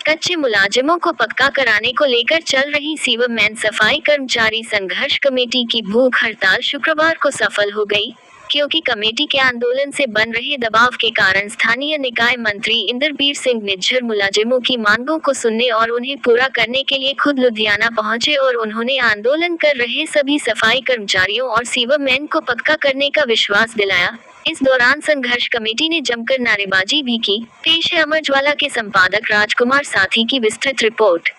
कच्चे मुलाजिमों को पक्का कराने को लेकर चल रही सीवरमैन सफाई कर्मचारी संघर्ष कमेटी की भूख हड़ताल शुक्रवार को सफल हो गई, क्योंकि कमेटी के आंदोलन से बन रहे दबाव के कारण स्थानीय निकाय मंत्री इंद्रबीर सिंह निज्जर मुलाजिमों की मांगों को सुनने और उन्हें पूरा करने के लिए खुद लुधियाना पहुंचे और उन्होंने आंदोलन कर रहे सभी सफाई कर्मचारियों और सीवरमैन को पक्का करने का विश्वास दिलाया। इस दौरान संघर्ष कमेटी ने जमकर नारेबाजी भी की। पेश है अमर ज्वाला के संपादक राजकुमार साथी की विस्तृत रिपोर्ट।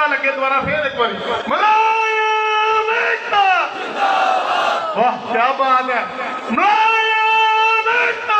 लगे दोबारा फिर एक बार मुलायम एकता, वाह क्या बात है, मुलायम एकता।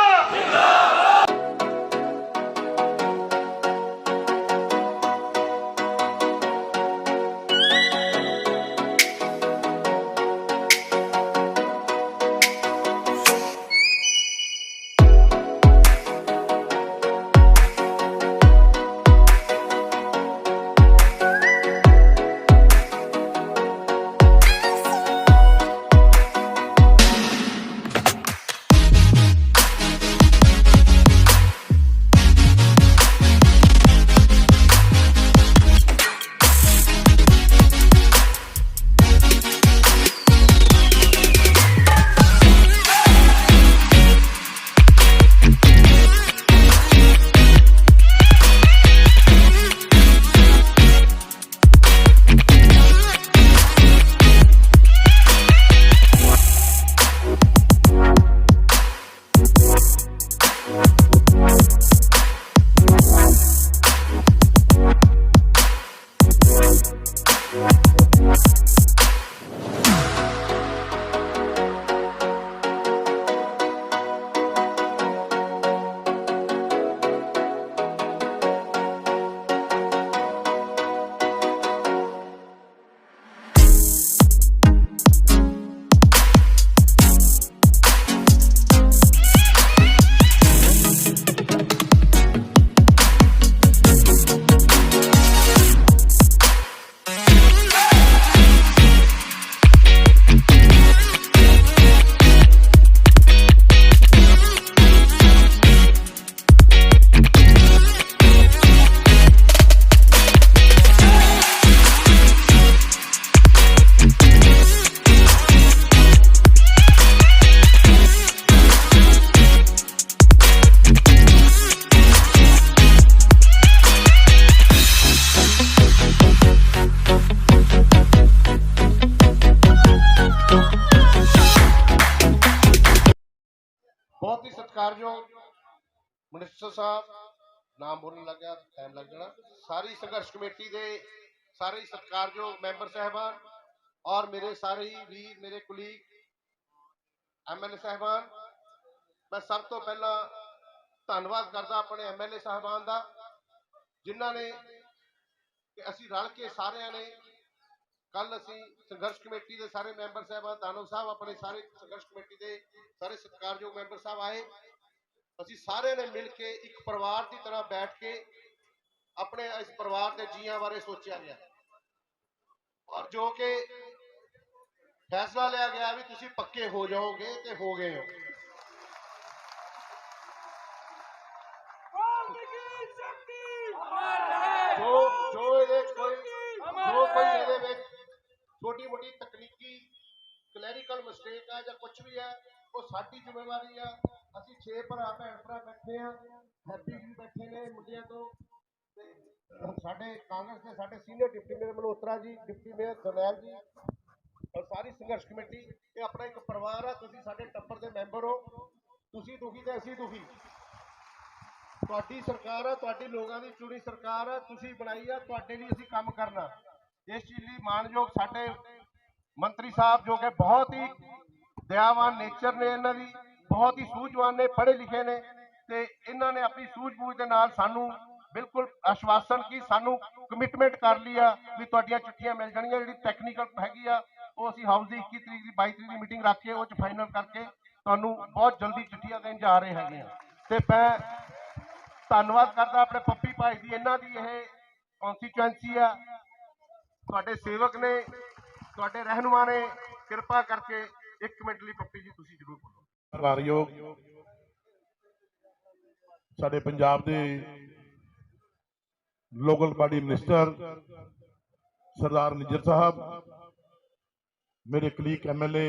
बहुत ही सत्कारयोग मिनिस्टर साहब, नाम बोलने लग गया टाइम लग जाना, सारी संघर्ष कमेटी के सारे सत्कारयोग मैंबर साहबान और मेरे सारे ही वीर, मेरे कुलीग एमएलए साहबान, मैं सब तो पहला धन्यवाद करता अपने एमएलए साहबान का, जिन्हों ने असी रल के सारे ने कल असी संघर्ष कमेटी के सारे मैंबर साहबान, दानव साहब अपने सारे संघर्ष कमेटी के सारे सत्कारयोग मैंबर साहब आए, असी सारे ने मिल के एक परिवार की तरह बैठ के अपने इस परिवार के जियां बारे सोचा गया और जो कि फैसला लिया गया भी तुसी पक्के हो जाओगे तो हो गए हो। जो कोई छोटी मोटी तकनीकी क्लैरिकल मिस्टेक है या कुछ भी है वो साडी जिम्मेवारी है। असी 6 भरा भैन भरा बैठे हैं, हैप्पी भी बैठे ने मुंडिया तो साडे कांग्रेस के साडे senior deputy mayor Malhotra ji, deputy mayor जरनैल जी और सारी संघर्ष कमेटी ये अपना एक परिवार है। तुसी साडे टब्बर के मैंबर हो, तुसी दुखी तो असी दुखी, तुहाडी सरकार है, तुहाडी लोगों की चुनी सरकार है, तुसी बनाई है, तुहाडे लिए असी काम करना। इस चीज़ लिए मानयोग साडे मंत्री साहब जो कि बहुत ही दयावान नेचर ने, इन्हां दी बहुत ही सूझवान ने, पढ़े लिखे ने, ते इन्हां ने अपनी सूझबूझ दे नाल सानू बिल्कुल आश्वासन की सानू कमिटमेंट कर लिया भी तुहाडियां चिट्ठियां मिल जाणियां जिहड़ी टैक्नीकल हैगी आ वो असीं हाउस की 21 तरीक की 22 तरीक की मीटिंग रख के वो फाइनल करके तुहानू बहुत जल्दी चिट्ठियां देण जा रहे हैगे आ ते मैं धन्नवाद करदा अपने पप्पी भाई दी इन्हां दी इह कॉन्स्टिट्यूएंसी आ तुहाडे सेवक ने तुहाडे रहनुमा ने किरपा करके एक मिनट ਲਈ पप्पी जी तुसीं जरूर बोलो ਸਤਿਕਾਰਯੋਗ ਸਾਡੇ ਪੰਜਾਬ ਦੇ ਲੋਕਲ ਪਾਰਟੀ ਮਿਨਿਸਟਰ ਸਰਦਾਰ ਨਿੱਜਰ ਸਾਹਿਬ, ਮੇਰੇ ਕਲੀਕ ਐਮਐਲਏ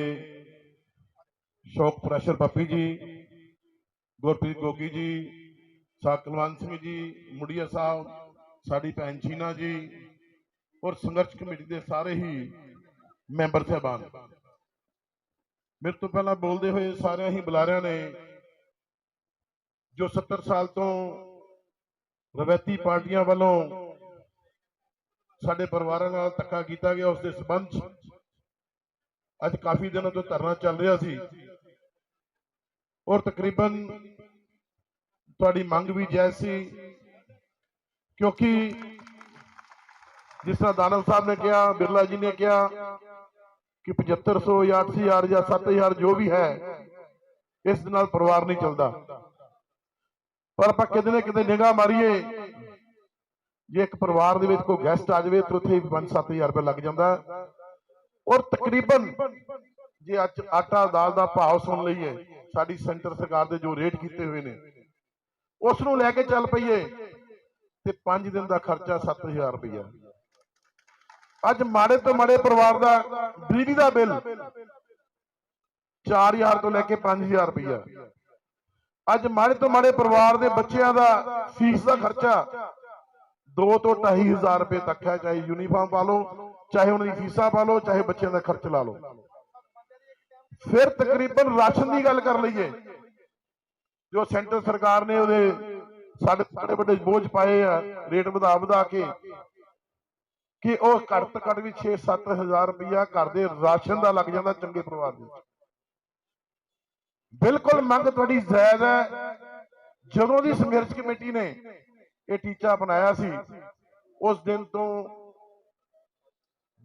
ਸ਼ੌਕ ਪ੍ਰੈਸ਼ਰ ਪੱਪੀ ਜੀ, ਗੁਰਪ੍ਰੀਤ ਗੋਗੀ ਜੀ, ਸਾਕਲਵੰਤ ਸਿੰਘ ਜੀ, ਮੁੜੀਆ ਸਾਹਿਬ, ਸਾਡੀ ਭੈਣ ਸ਼ੀਨਾ ਜੀ ਔਰ ਸੰਘਰਸ਼ ਕਮੇਟੀ ਦੇ ਸਾਰੇ ਹੀ ਮੈਂਬਰ ਸਾਹਿਬਾਨ। मेरे तो पहला बोलते हुए सारे ही बुलारिया ने जो 70 साल तो रवैती पार्टियां वालों साडे परिवारां नाल धक्का कीता गया उसके संबंध अज काफी दिनों तो धरना चल रहा सी और तकरीबन तुहाडी मंग भी जायज सी क्योंकि जिस तरह दानव साहब ने कहा, बिरला जी ने कहा कि 7500 या 8000 या 7000 जो भी है इस नाल परिवार नहीं चलता, पर आप किते ना किते निगाह मारीए जे एक परिवार दे विच कोई गैसट आ जाए तो उत्थे 5-7 हज़ार रुपया लग जाता और तकरीबन जे अज आटा दाल का भाव सुन लईए साडी सेंटर सरकार दे जो रेट कीते हुए ने उस नूं लैके चल पईए ते 5 दिन का खर्चा 7000 रुपया। अज माड़े तो माड़े परिवार का बिजली का बिल 4000 तो लैके 5000 रुपया। अज माड़े तो माड़े परिवार के बच्चों का फीस का खर्चा 2 तो 2500 रुपये तक है, चाहे यूनीफॉर्म पा लो, चाहे उन्होंने फीसा पा लो, चाहे बच्चों का खर्च ला लो। फिर तकरीबन राशन की गल कर लीए जो सेंटर सरकार ने साढ़े बड़े बोझ पाए रेट वधा वधा के कि वह घट तो घट भी 6-7 हज़ार रुपया घर के राशन का लग जाता चंगे परिवार में। बिल्कुल मंग थोड़ी जायज है। जदों की संघर्ष कमेटी ने यह टीचा अपनाया सी उस दिन तो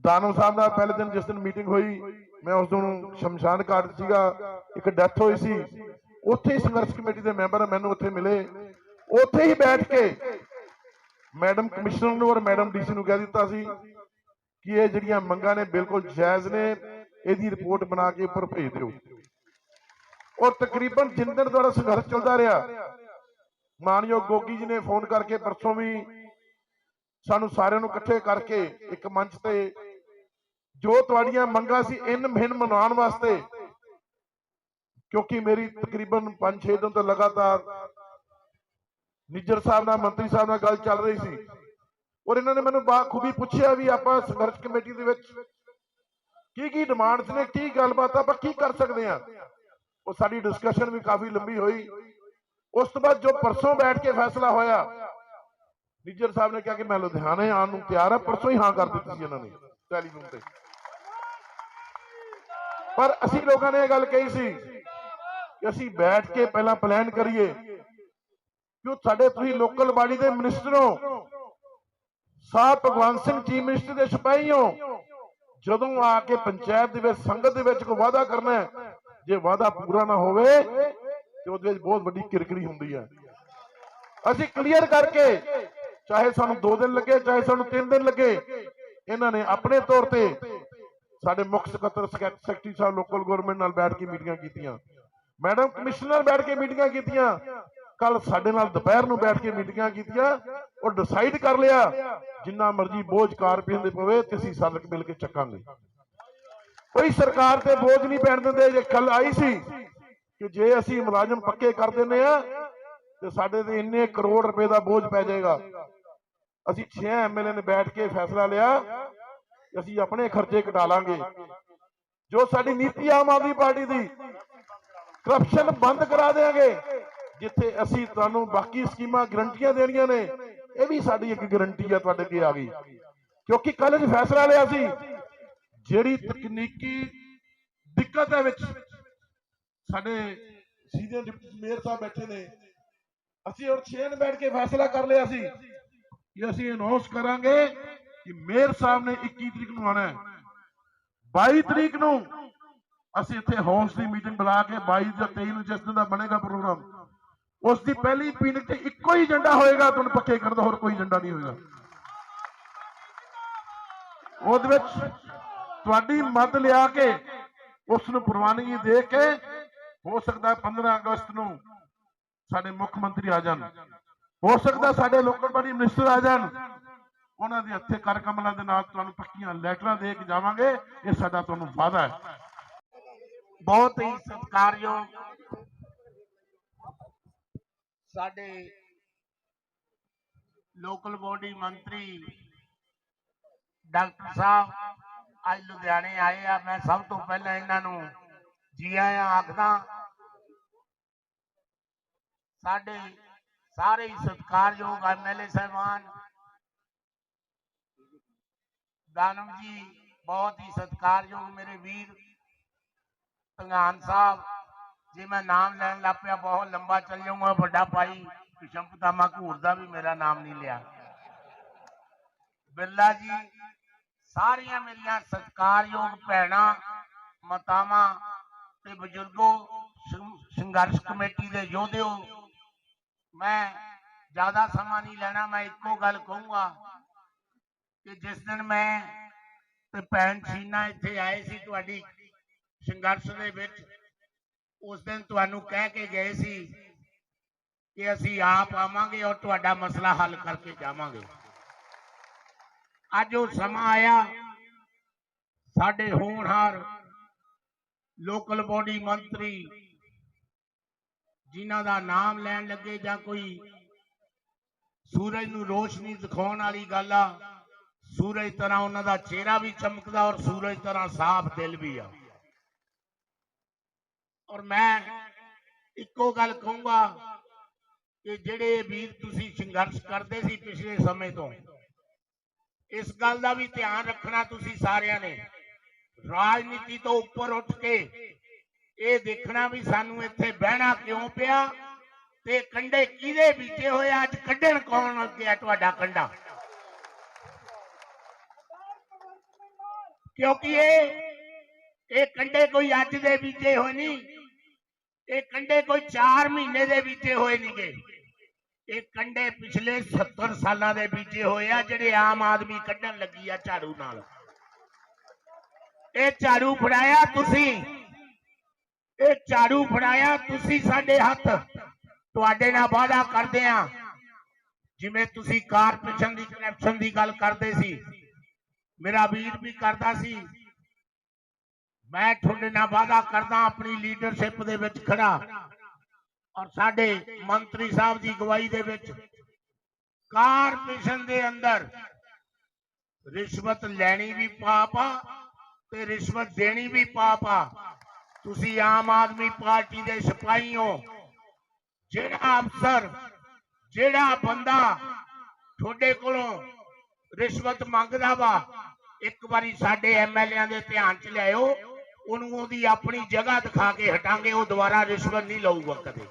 दानव साहब का पहले दिन जिस दिन मीटिंग हुई मैं उस दिन शमशान घाट सीगा, एक डैथ हुई सी, उत्थे ही संघर्ष कमेटी के मैंबर मैनू उत्थे मिले, उत्थे ही बैठ के मैडम कमिश्नर और मैडम डीसी को कह दिता सी कि ये जिहड़ियां मंगां ने बिल्कुल जायज ने, इहदी रिपोर्ट बना के उपर भेज दो। और तकरीबन जिन दिन द्वारा संघर्ष चलता रहा मानयोग गोगी जी ने फोन करके परसों भी सानू सारिਆਂ ਨੂੰ इकट्ठे करके एक मंच ते जो तुहाड़ियां मंगां सी इन भिन मनाउण वास्ते, क्योंकि मेरी तकरीबन 5-6 दिन तो लगातार निज्जर साहब नाल मंत्री साहब नाल गल चल रही सी और इन्होंने मैनूं बाखूबी पूछया भी आपां संघर्ष कमेटी दे विच की डिमांड्स ने, की गलबात आपां की कर सकते हैं। वो साडी डिस्कशन भी काफ़ी लंबी हुई। उस तो बाद जो परसों बैठ के फैसला होया निज्जर साहब ने कहा कि मैं लुधियाने आने नूं तैयार है, परसों ही हाँ कर दी थी इन्होंने टैलीफोन ते, पर असीं लोगों ने यह गल कही सी कि असीं बैठ के पहला प्लान करिए क्यों साडे तुसीं लोकल बाडी दे मिनिस्टरों साहब भगवंत सिंह चीफ मिनिस्टर के सिपाही हो, जदों आके पंचायत दे विच संगत दे विच कोई वादा करना है जे वादा पूरा ना होवे ते उहदे विच बहुत वड्डी किरकिरी हुंदी है। असीं क्लीयर करके चाहे सानू 2 दिन लगे चाहे सानू 3 दिन लगे, इन्हां ने अपने तौर पे साडे मुख सकत्तर सैकटरी साहब लोकल गवर्नमेंट नाल बैठ के मीटिंगां कीतियां, मैडम कमिश्नर बैठ के मीटिंगां कीतियां, कल साडे नाल दोपहर नूं बैठ के मीटिंगां कीतियां और डिसाइड कर लिया जिन्ना मर्जी बोझ कारपोरेशन दे पवे ते असीं सारे मिल के चकांगे। कोई सरकार ते बोझ नहीं पैण दिंदे। जे कल आई सी कि जे असीं मुलाजम पक्के कर दिंदे आ ते साडे ते इन्ने करोड़ रुपए का बोझ पै जाएगा। असीं 6 एमएलए ने बैठ के फैसला लिया कि असीं अपने खर्चे घटा लांगे। जो साडी नीति आम आदमी पार्टी दी करप्शन बंद करा देंगे, जिथे असीं तुहानूं बाकी स्कीमां गारंटियां देणियां ने, यह भी साडी एक गारंटी है तुहाडे अगे आ गई, क्योंकि कल फैसला लिया सी जिहड़ी तकनीकी दिक्कत है विच साडे सीनियर डिप्टी मेयर साहब बैठे ने, असीं और 6 ने बैठ के फैसला कर लिया सी कि असीं अनाउंस करांगे कि मेयर साहब ने 21 तरीक नूं आना है। 22 तरीक नूं ਅਸੀਂ ਇੱਥੇ ਹਾਊਸ ਦੀ ਮੀਟਿੰਗ ਬੁਲਾ ਕੇ 22 ਜਾਂ 23 ਨੂੰ ਜਿਸ ਦਿਨ ਦਾ ਬਣੇਗਾ ਪ੍ਰੋਗਰਾਮ ਉਸ ਦੀ ਪਹਿਲੀ ਮੀਟਿੰਗ ਤੇ ਇੱਕੋ ਹੀ ਏਜੰਡਾ ਹੋਏਗਾ, ਤੁਹਾਨੂੰ ਪੱਕੇ ਕਰ ਦੋ, ਹੋਰ ਕੋਈ ਏਜੰਡਾ ਨਹੀਂ ਹੋਏਗਾ। ਉਹਦੇ ਵਿੱਚ ਤੁਹਾਡੀ ਮਦਦ ਲਿਆ ਕੇ ਉਸ ਨੂੰ ਪ੍ਰਵਾਨਗੀ ਦੇ ਕੇ ਹੋ ਸਕਦਾ 15 ਅਗਸਤ ਨੂੰ ਸਾਡੇ ਮੁੱਖ ਮੰਤਰੀ ਆ ਜਾਣ, ਹੋ ਸਕਦਾ ਸਾਡੇ ਲੋਕਲ ਬਾਡੀ ਮਿਨਿਸਟਰ ਆ ਜਾਣ, ਉਹਨਾਂ ਦੇ ਹੱਥੇ ਕਰ ਕਮਲਾਂ ਦੇ ਨਾਲ ਤੁਹਾਨੂੰ ਪੱਕੀਆਂ ਲੈਟਰਾਂ ਦੇ ਕੇ ਜਾਵਾਂਗੇ। ਇਹ ਸਾਡਾ ਤੁਹਾਨੂੰ ਵਾਅਦਾ ਹੈ। बहुत ही सत्कारयोग साडे लोकल बॉडी मंत्री डॉक्टर साहब अज लुधियाने आए आ। मैं सब तो पहले इन्हां नूं जी आया आखदा। साडे सारे ही सत्कारयोग MLA साहबान दानव जी, बहुत ही सत्कारयोग मेरे वीर धंगान साहब जी, मैं नाम लैन लग पिया बहुत लंबा चल जाऊंगा। बड़ा भाई विषमपतामा घूर का भी मेरा नाम नहीं लिया। बिरला जी, सारिया मेरिया सत्कारयोग भैणा मातावां ते बजुर्गो, संघर्ष कमेटी के योधेओ, मैं ज्यादा समा नहीं लेना। मैं एको गल कहूंगा कि जिस दिन मैं ते भैन शीना इत्थे आए सी तुहाडी संघर्ष दे विच, उस दिन तुहानू कह के गए सी कि असी आप आवांगे और तुहाडा मसला हल करके जावांगे। अज वो समा आया, साडे होनहार लोकल बॉडी मंत्री जिन्हां दा नाम लैन लगे जां कोई सूरज नू रोशनी दिखाउण वाली गल आ, सूरज तरह उन्हां दा चेहरा भी चमकदा और सूरज तरह साफ दिल भी आ। और मैं इको गल कहूंगा कि जेड़े वीर तुसी संघर्ष करते सी पिछले समय तो, इस गल का भी ध्यान रखना तुसी सारिਆਂ ने। राजनीति तो उपर उठ के ये देखना भी सानू इत्थे बहना क्यों पिया ते कंडे किहदे बीजे होए, अज कड्ढण कौन गया तुहाडा कंडा। क्योंकि ये कंडे कोई अज दे बीजे होए नहीं, ये कंडे कोई 4 महीने दे बीजे होए नहीं गए। ये कंडे पिछले 70 सालों के बीजे होए आ, जिहड़े आम आदमी कड्ढण लगी आ झाड़ू नाल। ये झाड़ू फड़ाया तुसी, ये झाड़ू फड़ाया तुसी साडे हथ। तुहाडे नाल वादा करदे आ, जिवें तुसी कारपोरेशन दी करप्शन दी गल करदे सी, मेरा वीर भी करदा सी, मैं थोड़े नाल वादा करदा अपनी लीडरशिप दे विच खड़ा और साडे मंत्री साहब की अगवाई दे विच कारपोरेशन दे अंदर रिश्वत लैनी भी पाप आ ते रिश्वत देनी भी पाप आ। तुसी आम आदमी पार्टी दे सिपाही हो, जेड़ा अफसर जेड़ा बंदा थोड़े कोलों रिश्वत मंगदा वा, एक बारी साडे MLA दे ध्यान च लियाओ, उन्होंने ओदी अपनी जगह दिखा के हटांगे, वो दोबारा रिश्वत नहीं लऊगा कदे।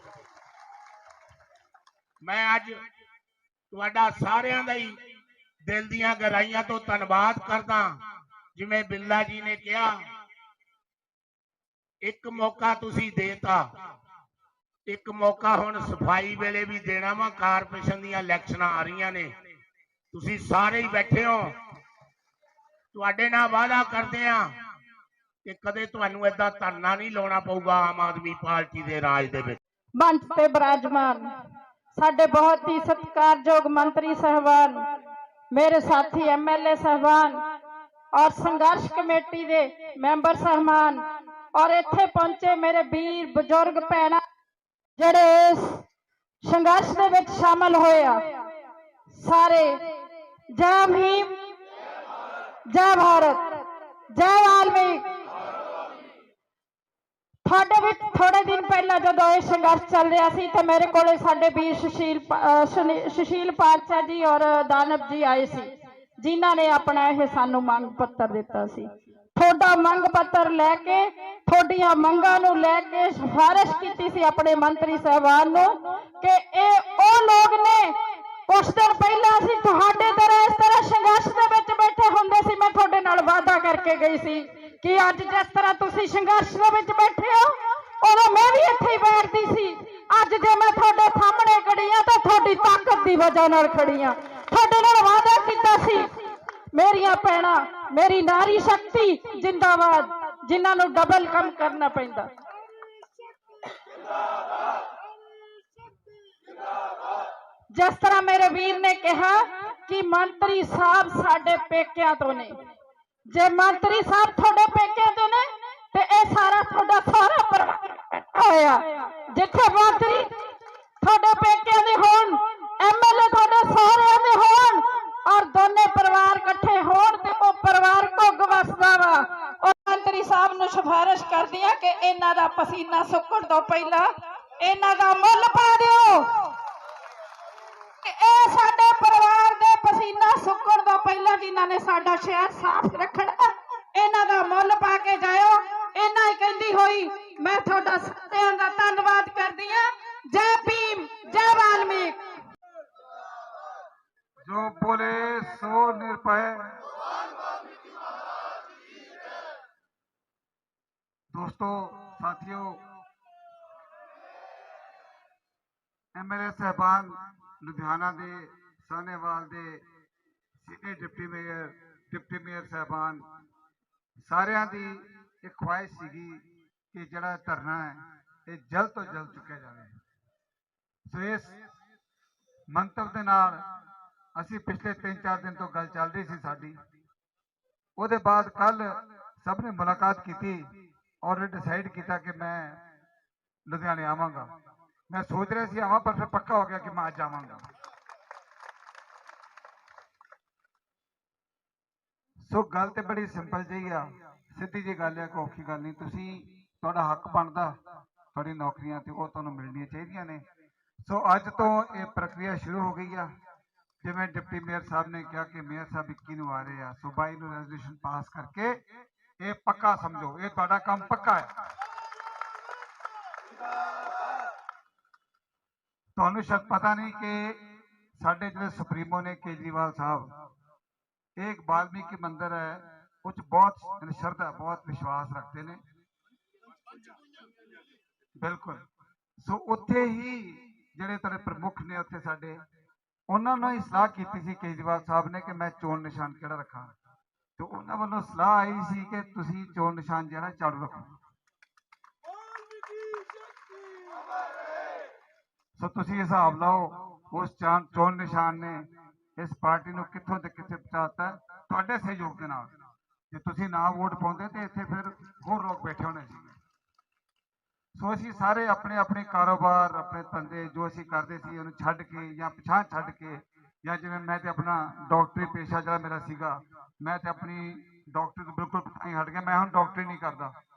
मैं अज तुहाडा सारियां दा ही दिल दीयां गहराइयां तो धन्नवाद करदा। जिवें बिरला जी ने कहा, एक मौका तुसी देता, एक मौका हुण सफाई वेले भी देना वा। कारपोरेशन दीयां इलैक्शनां आ रहीआं ने, तुसी सारे ही बैठे हो, तुहाडे नाल वादा करदे आ कि कदे तुहानू इदां धरना नहीं लाउणा पऊगा आम आदमी पार्टी दे राज दे विच। मंच पे विराजमान साडे बहुत ही सत्कारयोग मंत्री साहबान, मेरे साथी MLA साहबान और संघर्ष कमेटी दे मैंबर साहबान और इत्थे पहुंचे मेरे वीर बुजुर्ग भैणां जिहड़े इस संघर्ष दे विच शामिल होए आ, सारे जय भीम, जय भारत, जय वाल्मीकि। थोड़े भी थोड़े दिन पहला जो ये संघर्ष चल रहा सी तो मेरे को साडे वीर सुशील पातशाह जी और दानव जी आए सी, जिन्हों ने अपना यह सानू मंग पत्र दिता सी। थोड़ा मंग पत्र लैके थोड़िया मंगां नूं लैके सिफारिश की सी अपने मंत्री साहबान नूं कि ये ओ लोग ने ਕੁਛ ਦਿਨ ਪਹਿਲਾਂ ਅਸੀਂ ਤੁਹਾਡੇ ਤਰ੍ਹਾਂ ਇਸ ਤਰ੍ਹਾਂ ਸੰਘਰਸ਼ ਦੇ ਵਿੱਚ ਬੈਠੇ ਹੁੰਦੇ ਸੀ। ਮੈਂ ਤੁਹਾਡੇ ਨਾਲ ਵਾਅਦਾ ਕਰਕੇ ਗਈ ਸੀ ਕਿ ਅੱਜ ਜਿਸ ਤਰ੍ਹਾਂ ਤੁਸੀਂ ਸੰਘਰਸ਼ ਦੇ ਵਿੱਚ ਬੈਠੇ ਹੋ ਉਦੋਂ ਮੈਂ ਵੀ ਇੱਥੇ ਹੀ ਬੈਠਦੀ ਸੀ। ਅੱਜ ਜੇ ਮੈਂ ਤੁਹਾਡੇ ਸਾਹਮਣੇ ਖੜੀ ਹਾਂ ਤਾਂ ਤੁਹਾਡੀ ਤਾਕਤ ਦੀ ਵਜ੍ਹਾ ਨਾਲ ਖੜੀ ਹਾਂ। ਤੁਹਾਡੇ ਨਾਲ ਵਾਅਦਾ ਕੀਤਾ ਸੀ। ਮੇਰੀਆਂ ਭੈਣਾਂ, ਮੇਰੀ ਨਾਰੀ ਸ਼ਕਤੀ ਜਿੰਦਾਬਾਦ, ਜਿਨ੍ਹਾਂ ਨੂੰ ਡਬਲ ਕੰਮ ਕਰਨਾ ਪੈਂਦਾ। ਜਿਸ ਤਰ੍ਹਾਂ ਮੇਰੇ ਵੀਰ ਨੇ ਕਿਹਾ ਕਿ ਮੰਤਰੀ ਸਾਹਿਬ ਸਾਡੇ ਪੇਕਿਆਂ ਤੋਂ ਨੇ, ਜੇ ਮੰਤਰੀ ਸਾਹਿਬ ਤੁਹਾਡੇ ਪੇਕਿਆਂ ਤੋਂ ਨੇ ਤੇ ਇਹ ਸਾਰਾ ਤੁਹਾਡਾ ਸਾਰਾ ਪਰਿਵਾਰ ਹੋਇਆ। ਜਿੱਥੇ ਮੰਤਰੀ ਤੁਹਾਡੇ ਪੇਕਿਆਂ ਦੇ ਹੋਣ, ਐਮਐਲਏ ਤੁਹਾਡੇ ਸਹੁਰਿਆਂ ਦੇ ਹੋਣ ਔਰ ਦੋਨੇ ਪਰਿਵਾਰ ਇਕੱਠੇ ਹੋਣ ਤੇ ਉਹ ਪਰਿਵਾਰ ਘੁੱਗ ਵਸਦਾ ਵਾ। ਔਰ ਮੰਤਰੀ ਸਾਹਿਬ ਨੂੰ ਸਿਫਾਰਿਸ਼ ਕਰਦੀ ਆ ਕਿ ਇਹਨਾਂ ਦਾ ਪਸੀਨਾ ਸੁੱਕਣ ਤੋਂ ਪਹਿਲਾਂ ਇਹਨਾਂ ਦਾ ਮੁੱਲ ਪਾ ਦਿਓ। ਇਹ ਸਾਡੇ ਪਰਿਵਾਰ ਦੇ ਪਸੀਨਾ ਸੁੱਕਣ ਤੋਂ ਪਹਿਲਾਂ ਜਿਨ੍ਹਾਂ ਨੇ ਸਾਡਾ ਸ਼ਹਿਰ ਸਾਫ਼ ਰੱਖਣਾ, ਇਹਨਾਂ ਦਾ ਮੁੱਲ ਪਾ ਕੇ ਜਾਇਓ। ਇਹਨਾਂ ਹੀ ਕਹਿੰਦੀ ਹੋਈ ਮੈਂ ਤੁਹਾਡਾ ਸਾਰਿਆਂ ਦਾ ਧੰਨਵਾਦ ਕਰਦੀ ਹਾਂ। ਜੈ ਭੀਮ, ਜੈ ਵਾਲਮੀਕ। जो बोले सो निर्भय। दोस्तों, साथियों, एमएलए साहबान लुधियाना दे, साहनेवाल दे, सीनियर डिप्टी मेयर साहबान सारिਆਂ ਦੀ एक ख्वाहिश ਸੀਗੀ कि ਜਿਹੜਾ ਧਰਨਾ है ये जल्द तो जल्द चुੱਕਿਆ ਜਾਵੇ। सो इस ਮੰਤਵ ਦੇ ਨਾਲ ਅਸੀਂ ਪਿਛਲੇ 3-4 ਦਿਨ ਤੋਂ ਗੱਲ ਚੱਲ ਰਹੀ ਸੀ ਸਾਡੀ। ਉਹਦੇ ਬਾਅਦ ਕੱਲ ਸਭ ਨੇ ਮੁਲਾਕਾਤ ਕੀਤੀ ਔਰ ਡਿਸਾਈਡ ਕੀਤਾ ਕਿ ਮੈਂ ਲੁਧਿਆਣੇ ਆਵਾਂਗਾ। ਮੈਂ ਸੋਚ ਰਿਹਾ ਸੀ ਆਵਾਂ, ਪਰ ਫਿਰ ਪੱਕਾ ਹੋ ਗਿਆ ਕਿ ਮੈਂ ਅੱਜ ਆਵਾਂਗਾ। ਸੋ ਗੱਲ ਤੇ ਬੜੀ ਸਿੰਪਲ ਜਿਹੀ ਆ, ਸਿੱਧੀ ਜਿਹੀ ਗੱਲ ਆ, ਕੋਈ ਔਖੀ ਗੱਲ ਨਹੀਂ। ਤੁਸੀਂ, ਤੁਹਾਡਾ ਹੱਕ ਬਣਦਾ, ਤੁਹਾਡੀ ਨੌਕਰੀਆਂ ਤੇ ਉਹ ਤੁਹਾਨੂੰ ਮਿਲਣੀਆਂ ਚਾਹੀਦੀਆਂ ਨੇ। ਸੋ ਅੱਜ ਤੋਂ ਇਹ ਪ੍ਰਕਿਰਿਆ ਸ਼ੁਰੂ ਹੋ ਗਈ ਆ। ਜਿਵੇਂ ਡਿਪਟੀ ਮੇਅਰ ਸਾਹਿਬ ਨੇ ਕਿਹਾ ਕਿ ਮੇਅਰ ਸਾਹਿਬ 21 ਨੂੰ ਆ ਰਹੇ ਆ, ਸੋ 22 ਨੂੰ ਰੈਜ਼ੋਲੂਸ਼ਨ ਪਾਸ ਕਰਕੇ ਇਹ ਪੱਕਾ ਸਮਝੋ, ਇਹ ਤੁਹਾਡਾ ਕੰਮ ਪੱਕਾ ਹੈ। ਤੁਹਾਨੂੰ ਸ਼ਾਇਦ ਪਤਾ ਨਹੀਂ ਕਿ ਸਾਡੇ ਜਿਹੜੇ ਸੁਪਰੀਮੋ ਨੇ ਕੇਜਰੀਵਾਲ ਸਾਹਿਬ, एक वाल्मीकि मंदिर है, कुछ बहुत श्रद्धा, बहुत विश्वास रखते ने, बिल्कुल। सो उत्थे ही ਜਿਹੜੇ ਤੁਹਾਡੇ ਪ੍ਰਮੁੱਖ ਨੇ ਉੱਥੇ ਸਾਡੇ, ਉਹਨਾਂ ਨੂੰ ਹੀ ਸਲਾਹ ਕੀਤੀ ਸੀ ਕੇਜਰੀਵਾਲ ਸਾਹਿਬ ਨੇ ਕਿ ਮੈਂ ਚੋਣ ਨਿਸ਼ਾਨ ਕਿਹੜਾ ਰੱਖਾਂ, ਤੇ ਉਹਨਾਂ ਵੱਲੋਂ ਸਲਾਹ ਆਈ ਸੀ ਕਿ ਤੁਸੀਂ ਚੋਣ ਨਿਸ਼ਾਨ ਜਿਹੜਾ ਝਾੜੂ ਰੱਖੋ। ਸੋ ਤੁਸੀਂ ਹਿਸਾਬ ਲਾਓ ਉਸ ਚੋਣ ਨਿਸ਼ਾਨ ਨੇ ਇਸ ਪਾਰਟੀ ਨੂੰ ਕਿੱਥੋਂ ਤੇ ਕਿੱਥੇ ਪਹੁੰਚਾਤਾ ਤੁਹਾਡੇ ਸਹਿਯੋਗ ਦੇ ਨਾਲ। ਜੇ ਤੁਸੀਂ ਨਾ ਵੋਟ ਪਾਉਂਦੇ ਤੇ ਇੱਥੇ ਫਿਰ ਹੋਰ ਲੋਕ ਬੈਠੇ ਹੋਣੇ ਸੀ। ਸੋ ਅਸੀਂ ਸਾਰੇ ਆਪਣੇ ਆਪਣੇ ਕਾਰੋਬਾਰ, ਆਪਣੇ ਧੰਦੇ ਜੋ ਅਸੀਂ ਕਰਦੇ ਸੀ ਉਹਨੂੰ ਛੱਡ ਕੇ ਜਾਂ ਪਿਛਾਂ ਛੱਡ ਕੇ, ਜਾਂ ਜਿਵੇਂ ਮੈਂ ਤੇ ਆਪਣਾ ਡਾਕਟਰੀ ਪੇਸ਼ਾ ਜਿਹੜਾ ਮੇਰਾ ਸੀਗਾ, ਮੈਂ ਤੇ ਆਪਣੀ ਡਾਕਟਰੀ ਤੋਂ ਬਿਲਕੁਲ ਪਿਛਾਂ ਹਟ ਗਿਆ। ਮੈਂ ਹੁਣ ਡਾਕਟਰੀ ਨਹੀਂ ਕਰਦਾ,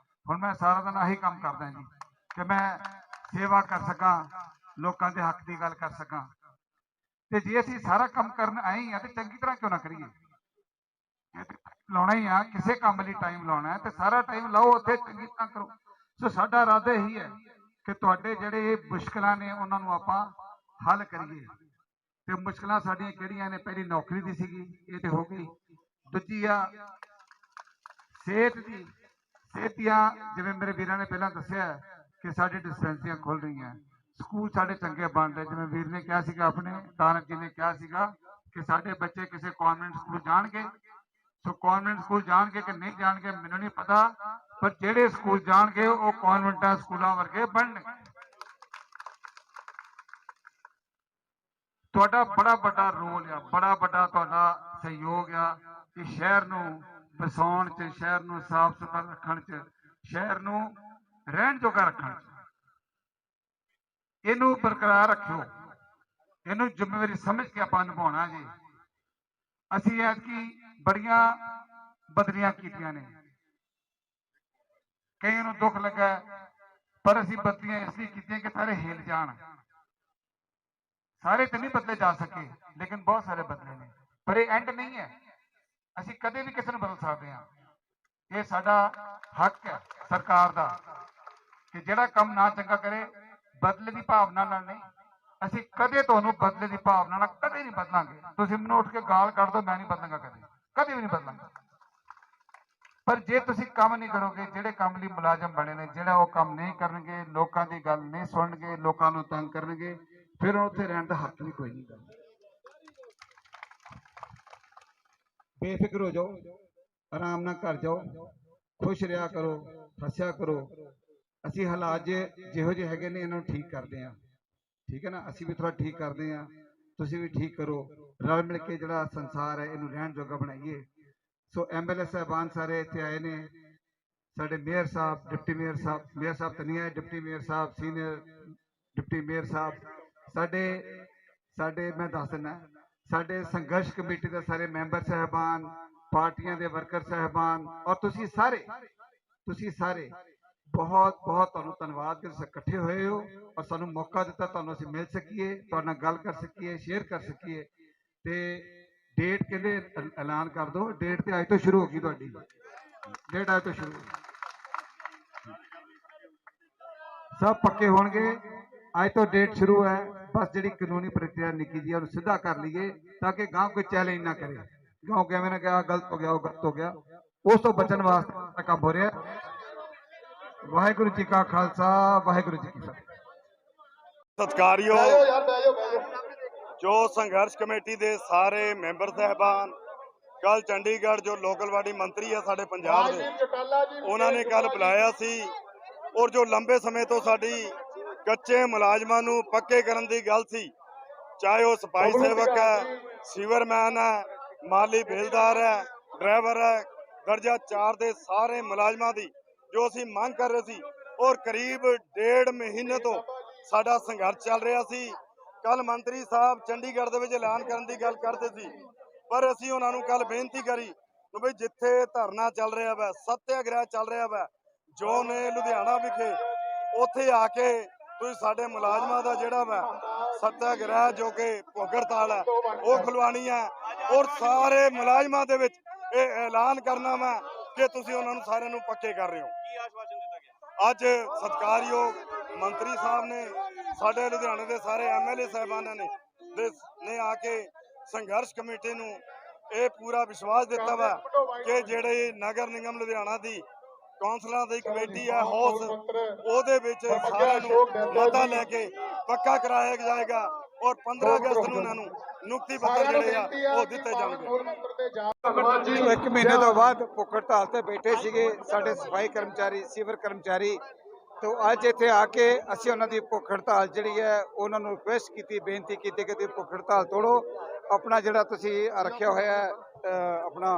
ਹੁਣ ਮੈਂ ਸਾਰਾ ਦਿਨ ਆਹੀ ਕੰਮ ਕਰਦਾ ਜੀ ਕਿ ਮੈਂ ਸੇਵਾ ਕਰ ਸਕਾਂ, ਲੋਕਾਂ ਦੇ ਹੱਕ ਦੀ ਗੱਲ ਕਰ ਸਕਾਂ। ਤੇ ਜੇ ਅਸੀਂ ਸਾਰਾ ਕੰਮ ਕਰਨ ਆਏ ਆ ਤੇ ਚੰਗੀ ਤਰ੍ਹਾਂ ਕਿਉਂ ਨਾ ਕਰੀਏ? ਲਾਉਣਾ ਹੀ ਆ, ਕਿਸੇ ਕੰਮ ਲਈ ਟਾਈਮ ਲਾਉਣਾ ਹੈ ਤੇ ਸਾਰਾ ਟਾਈਮ ਲਾਓ ਉੱਥੇ, ਚੰਗੀ ਤਰ੍ਹਾਂ ਕਰੋ। ਸੋ ਸਾਡਾ ਇਰਾਦਾ ਇਹੀ ਹੈ ਕਿ ਤੁਹਾਡੇ ਜਿਹੜੇ ਮੁਸ਼ਕਲਾਂ ਨੇ ਉਹਨਾਂ ਨੂੰ ਆਪਾਂ ਹੱਲ ਕਰੀਏ। ਤੇ ਮੁਸ਼ਕਲਾਂ ਸਾਡੀਆਂ ਕਿਹੜੀਆਂ ਨੇ? ਪਹਿਲੀ ਨੌਕਰੀ ਦੀ ਸੀਗੀ, ਇਹ ਤੇ ਹੋ ਗਈ। ਦੂਜੀ ਆ ਸਿਹਤ ਦੀ। ਸਿਹਤ ਦੀਆਂ, ਜਿਵੇਂ ਮੇਰੇ ਵੀਰਾਂ ਨੇ ਪਹਿਲਾਂ ਦੱਸਿਆ ਕਿ ਸਾਡੇ ਡਿਸਪੈਂਸਰੀਆਂ ਖੁੱਲ ਰਹੀਆਂ, ਸਕੂਲ ਸਾਡੇ ਚੰਗੇ ਬਣ ਰਹੇ। ਜਿਵੇਂ ਵੀਰ ਨੇ ਕਿਹਾ ਸੀਗਾ, ਆਪਣੇ ਤਾਨਕ ਜੀ ਨੇ ਕਿਹਾ ਸੀਗਾ ਕਿ ਸਾਡੇ ਬੱਚੇ ਕਿਸੇ ਕਨਵੈਂਟ ਸਕੂਲ ਜਾਣਗੇ। ਸੋ ਕਨਵੈਂਟ ਸਕੂਲ ਜਾਣਗੇ ਕਿ ਨਹੀਂ ਜਾਣਗੇ ਮੈਨੂੰ ਨਹੀਂ ਪਤਾ, ਪਰ ਜਿਹੜੇ ਸਕੂਲ ਜਾਣਗੇ ਉਹ ਕਨਵੈਂਟਾਂ ਸਕੂਲਾਂ ਵਰਗੇ ਬਣਨਗੇ। ਤੁਹਾਡਾ ਬੜਾ ਵੱਡਾ ਰੋਲ ਆ, ਬੜਾ ਵੱਡਾ ਤੁਹਾਡਾ ਸਹਿਯੋਗ ਆ ਕਿ ਸ਼ਹਿਰ ਨੂੰ ਬਸਾਉਣ 'ਚ, ਸ਼ਹਿਰ ਨੂੰ ਸਾਫ਼ ਸੁਥਰਾ ਰੱਖਣ 'ਚ, ਸ਼ਹਿਰ ਨੂੰ ਰਹਿਣ ਜੋਗਾ ਰੱਖਣ 'ਚ। ਇਹਨੂੰ ਬਰਕਰਾਰ ਰੱਖਿਓ, ਇਹਨੂੰ ਜ਼ਿੰਮੇਵਾਰੀ ਸਮਝ ਕੇ ਆਪਾਂ ਨਿਭਾਉਣਾ ਜੀ। ਅਸੀਂ ਐਤਕੀ ਬੜੀਆਂ ਬਦਲੀਆਂ ਕੀਤੀਆਂ ਨੇ, ਕਈਆਂ ਨੂੰ ਦੁੱਖ ਲੱਗਾ, ਪਰ ਅਸੀਂ ਬਦਲੀਆਂ ਇਸ ਲਈ ਕੀਤੀਆਂ ਕਿ ਸਾਰੇ ਹਿੱਲ ਜਾਣ। ਸਾਰੇ ਤਾਂ ਨਹੀਂ ਬਦਲੇ ਜਾ ਸਕੇ, ਲੇਕਿਨ ਬਹੁਤ ਸਾਰੇ ਬਦਲੇ ਨੇ। ਪਰ ਇਹ ਐਂਡ ਨਹੀਂ ਹੈ, ਅਸੀਂ ਕਦੇ ਵੀ ਕਿਸੇ ਨੂੰ ਬਦਲ ਸਕਦੇ ਹਾਂ। ਇਹ ਸਾਡਾ ਹੱਕ ਹੈ ਸਰਕਾਰ ਦਾ ਕਿ ਜਿਹੜਾ ਕੰਮ ਨਾ ਚੰਗਾ ਕਰੇ, ਬਦਲੇ ਦੀ ਭਾਵਨਾ ਨਾਲ ਨਹੀਂ, ਅਸੀਂ ਕਦੇ ਤੁਹਾਨੂੰ ਬਦਲੇ ਦੀ ਭਾਵਨਾ ਨਾਲ ਕਦੇ ਨਹੀਂ ਬਦਲਾਂਗੇ। ਤੁਸੀਂ ਮੈਨੂੰ ਉੱਠ ਕੇ ਗਾਲ ਕੱਢ ਦਿਓ, ਮੈਂ ਨਹੀਂ ਬਦਲਾਂਗਾ, ਕਦੇ ਵੀ ਨਹੀਂ ਬਦਲਾਂਗਾ। ਪਰ ਜੇ ਤੁਸੀਂ ਕੰਮ ਨਹੀਂ ਕਰੋਗੇ, ਜਿਹੜੇ ਕੰਮ ਲਈ ਮੁਲਾਜ਼ਮ ਬਣੇ ਨੇ, ਜਿਹੜਾ ਉਹ ਕੰਮ ਨਹੀਂ ਕਰਨਗੇ, ਲੋਕਾਂ ਦੀ ਗੱਲ ਨਹੀਂ ਸੁਣਨਗੇ, ਲੋਕਾਂ ਨੂੰ ਤੰਗ ਕਰਨਗੇ, ਫਿਰ ਉੱਥੇ ਰਹਿਣ ਦਾ ਹੱਕ ਵੀ ਕੋਈ ਨਹੀਂ ਗਾ। ਬੇਫਿਕਰ ਹੋ ਜਾਓ, ਆਰਾਮ ਨਾਲ ਘਰ ਜਾਓ, ਖੁਸ਼ ਰਿਹਾ ਕਰੋ, ਹੱਸਿਆ ਕਰੋ। ਅਸੀਂ ਹਾਲਾਤ ਜਿਹੋ ਜਿਹੇ ਹੈਗੇ ਨੇ ਇਹਨਾਂ ਨੂੰ ਠੀਕ ਕਰਦੇ ਹਾਂ, ਠੀਕ ਹੈ ਨਾ। ਅਸੀਂ ਵੀ ਥੋੜਾ ਠੀਕ ਕਰਦੇ ਹਾਂ, ਤੁਸੀਂ ਵੀ ਠੀਕ ਕਰੋ, ਰਲ ਮਿਲ ਕੇ ਜਿਹੜਾ ਸੰਸਾਰ ਹੈ ਇਹਨੂੰ ਰਹਿਣ ਜੋਗਾ ਬਣਾਈਏ। ਸੋ ਐਮਐਲਏ ਸਾਹਿਬਾਨ ਸਾਰੇ ਇੱਥੇ ਆਏ ਨੇ, ਸਾਡੇ ਮੇਅਰ ਸਾਹਿਬ, ਡਿਪਟੀ ਮੇਅਰ ਸਾਹਿਬ, ਮੇਅਰ ਸਾਹਿਬ ਤਾਂ ਨਹੀਂ ਆਏ, ਡਿਪਟੀ ਮੇਅਰ ਸਾਹਿਬ, ਸੀਨੀਅਰ ਡਿਪਟੀ ਮੇਅਰ ਸਾਹਿਬ, ਸਾਡੇ ਮੈਂ ਦੱਸ ਦਿੰਦਾ, ਸਾਡੇ ਸੰਘਰਸ਼ ਕਮੇਟੀ ਦੇ ਸਾਰੇ ਮੈਂਬਰ ਸਾਹਿਬਾਨ, ਪਾਰਟੀਆਂ ਦੇ ਵਰਕਰ ਸਾਹਿਬਾਨ, ਔਰ ਤੁਸੀਂ ਸਾਰੇ ਬਹੁਤ ਬਹੁਤ ਤੁਹਾਨੂੰ ਧੰਨਵਾਦ ਕਿ ਤੁਸੀਂ ਇਕੱਠੇ ਹੋਏ ਹੋ ਔਰ ਸਾਨੂੰ ਮੌਕਾ ਦਿੱਤਾ, ਤੁਹਾਨੂੰ ਅਸੀਂ ਮਿਲ ਸਕੀਏ, ਤੁਹਾਡੇ ਨਾਲ ਗੱਲ ਕਰ ਸਕੀਏ, ਸ਼ੇਅਰ ਕਰ ਸਕੀਏ। ਤੇ ਡੇਟ ਕਹਿੰਦੇ ਐਲਾਨ ਕਰ ਦਿਓ, ਡੇਟ ਤੇ ਅੱਜ ਤੋਂ ਸ਼ੁਰੂ ਹੋ ਗਈ, ਤੁਹਾਡੀ ਡੇਟ ਅੱਜ ਤੋਂ ਸ਼ੁਰੂ, ਸਭ ਪੱਕੇ ਹੋਣਗੇ। ਅੱਜ ਤੋਂ ਡੇਟ ਸ਼ੁਰੂ ਹੈ, ਬਸ ਜਿਹੜੀ ਕਾਨੂੰਨੀ ਪ੍ਰਕਿਰਿਆ ਨਿੱਕੀ ਜੀ ਉਹਨੂੰ ਸਿੱਧਾ ਕਰ ਲਈਏ ਤਾਂ ਕਿ ਗਾਂਵ ਕੋਈ ਚੈਲੰਜ ਨਾ ਕਰੇ, ਗਾਂਵ ਕਿਵੇਂ ਨਾ ਕਿਹਾ ਗਲਤ ਹੋ ਗਿਆ, ਉਹ ਗਲਤ ਹੋ ਗਿਆ, ਉਸ ਤੋਂ ਬਚਣ ਵਾਸਤੇ ਕੰਮ ਹੋ ਰਿਹਾ। ਵਾਹਿਗੁਰੂ ਜੀ ਕਾ ਖਾਲਸਾ, ਵਾਹਿਗੁਰੂ ਜੀ ਕੀ ਫਤਿਹ। ਸਤਿਕਾਰਯੋਗ ਜੋ ਸੰਘਰਸ਼ ਕਮੇਟੀ ਦੇ ਸਾਰੇ ਮੈਂਬਰ ਸਾਹਿਬਾਨ, ਕੱਲ ਚੰਡੀਗੜ੍ਹ ਜੋ ਲੋਕਲ ਬਾਡੀ ਮੰਤਰੀ ਹੈ ਸਾਡੇ ਪੰਜਾਬ ਦੇ, ਉਹਨਾਂ ਨੇ ਕੱਲ ਬੁਲਾਇਆ ਸੀ ਔਰ ਜੋ ਲੰਬੇ ਸਮੇਂ ਤੋਂ ਸਾਡੀ ਕੱਚੇ ਮੁਲਾਜ਼ਮਾਂ ਨੂੰ ਪੱਕੇ ਕਰਨ ਦੀ ਗੱਲ ਸੀ, ਚਾਹੇ ਉਹ ਸਫਾਈ ਸੇਵਕ ਹੈ, ਸੀਵਰਮੈਨ ਹੈ, ਮਾਲੀ ਬੇਲਦਾਰ ਹੈ, ਡਰਾਈਵਰ ਹੈ, ਦਰਜਾ 4 ਦੇ ਸਾਰੇ ਮੁਲਾਜ਼ਮਾਂ ਦੀ ਜੋ ਅਸੀਂ ਮੰਗ ਕਰ ਰਹੇ ਸੀ ਔਰ ਕਰੀਬ 1.5 ਮਹੀਨੇ ਤੋਂ ਸਾਡਾ ਸੰਘਰਸ਼ ਚੱਲ ਰਿਹਾ ਸੀ। ਕੱਲ ਮੰਤਰੀ ਸਾਹਿਬ ਚੰਡੀਗੜ੍ਹ ਦੇ ਵਿੱਚ ਐਲਾਨ ਕਰਨ ਦੀ ਗੱਲ ਕਰਦੇ ਸੀ, ਪਰ ਅਸੀਂ ਉਹਨਾਂ ਨੂੰ ਕੱਲ ਬੇਨਤੀ ਕਰੀ ਕਿ ਬਈ ਜਿੱਥੇ ਧਰਨਾ ਚੱਲ ਰਿਹਾ ਵਾ, ਸੱਤਿਆਗ੍ਰਹਿ ਚੱਲ ਰਿਹਾ ਵਾ, ਜੋ ਨੇ ਲੁਧਿਆਣਾ ਵਿਖੇ, ਉੱਥੇ ਆ ਕੇ ਤੁਸੀਂ ਸਾਡੇ ਮੁਲਾਜ਼ਮਾਂ ਦਾ ਜਿਹੜਾ ਵਾ ਸੱਤਿਆਗ੍ਰਹਿ ਜੋ ਕਿ ਭੁੱਖ ਹੜਤਾਲ ਹੈ ਉਹ ਖੁਲਵਾਣੀ ਹੈ ਔਰ ਸਾਰੇ ਮੁਲਾਜ਼ਮਾਂ ਦੇ ਵਿੱਚ ਇਹ ਐਲਾਨ ਕਰਨਾ ਵਾ ਕਿ ਤੁਸੀਂ ਉਹਨਾਂ ਨੂੰ ਸਾਰਿਆਂ ਨੂੰ ਪੱਕੇ ਕਰ ਰਹੇ ਹੋ। ਅੱਜ ਸਤਿਕਾਰਯੋਗ ਮੰਤਰੀ ਸਾਹਿਬ ਨੇ, ਸਾਡੇ ਲੁਧਿਆਣੇ ਦੇ ਸਾਰੇ ਐਮਐਲਏ ਸਾਹਿਬਾਨਾਂ ਨੇ ਆ ਕੇ ਸੰਘਰਸ਼ ਕਮੇਟੀ ਨੂੰ ਇਹ ਪੂਰਾ ਵਿਸ਼ਵਾਸ ਦਿੱਤਾ ਵਾ ਕਿ ਜਿਹੜੇ ਨਗਰ ਨਿਗਮ ਲੁਧਿਆਣਾ ਦੀ ਕੌਂਸਲਰਾਂ ਦੀ ਕਮੇਟੀ ਹੈ ਹਾਊਸ, ਉਹਦੇ ਵਿੱਚ ਸਾਰਿਆਂ ਨੂੰ ਮਤਾ ਲੈ ਕੇ ਪੱਕਾ ਕਰਾਇਆ ਜਾਏਗਾ ਔਰ 15 ਅਗਸਤ ਨੂੰ ਉਹਨਾਂ ਨੂੰ ਨਿਯੁਕਤੀ ਪੱਤਰ ਜਿਹੜੇ ਆ ਉਹ ਦਿੱਤੇ ਜਾਣਗੇ। 1 ਮਹੀਨੇ ਤੋਂ ਬਾਅਦ ਭੁੱਖ ਹੜਤਾਲ ਤੇ ਬੈਠੇ ਸੀਗੇ ਸਾਡੇ ਸਫਾਈ ਕਰਮਚਾਰੀ, ਸੀਵਰ ਕਰਮਚਾਰੀ, तो ਅੱਜ ਇੱਥੇ ਆ ਕੇ ਅਸੀਂ ਉਹਨਾਂ ਦੀ ਭੁੱਖ ਹੜਤਾਲ ਜਿਹੜੀ ਹੈ ਉਹਨਾਂ ਨੂੰ ਰਿਕੁਐਸਟ ਕੀਤੀ, ਬੇਨਤੀ ਕੀਤੀ ਕਿ ਤੁਸੀਂ ਭੁੱਖ ਹੜਤਾਲ ਤੋੜੋ, ਆਪਣਾ ਜਿਹੜਾ ਤੁਸੀਂ ਰੱਖਿਆ ਹੋਇਆ ਆਪਣਾ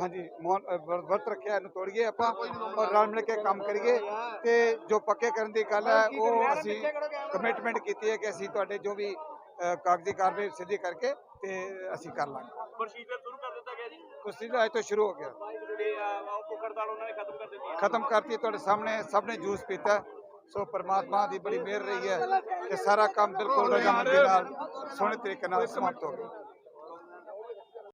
ਹਾਂਜੀ ਵਰਤ ਰੱਖਿਆ ਇਹਨੂੰ ਤੋੜੀਏ ਆਪਾਂ ਔਰ ਰਲ ਮਿਲ ਕੇ ਕੰਮ ਕਰੀਏ। ਤੇ ਜੋ ਪੱਕੇ ਕਰਨ ਦੀ ਗੱਲ ਹੈ ਉਹ ਅਸੀਂ ਕਮਿਟਮੈਂਟ ਕੀਤੀ ਹੈ ਕਿ ਅਸੀਂ ਤੁਹਾਡੇ ਜੋ ਵੀ ਕਾਗਜ਼ੀ ਕਾਰਵਾਈ ਸਿੱਧੀ ਕਰਕੇ ਤੇ ਅਸੀਂ ਕਰ ਲਾਂਗੇ। ਪ੍ਰੋਸੀਜਰ ਸ਼ੁਰੂ ਕਰ ਦਿੱਤਾ ਗਿਆ ਜੀ, ਪ੍ਰੋਸੀਜਰ ਅੱਜ ਤੋਂ ਸ਼ੁਰੂ ਹੋ ਗਿਆ, ਭੁੱਖ ਹੜਤਾਲ ਉਹਨਾਂ ਨੇ ਖਤਮ ਕਰ ਦਿੱਤੀ, ਖਤਮ ਕਰਤੀ। ਤੁਹਾਡੇ ਸਾਹਮਣੇ ਸਭ ਨੇ ਜੂਸ ਪੀਤਾ। ਸੋ परमात्मा ਦੀ ਬੜੀ ਮਿਹਰ ਰਹੀ ਹੈ ਕਿ ਸਾਰਾ ਕੰਮ ਬਿਲਕੁਲ ਰਜਾਮੰਦੀ ਨਾਲ ਸੋਹਣੇ ਤਰੀਕੇ ਨਾਲ ਸਮਾਪਤ ਹੋ ਗਿਆ।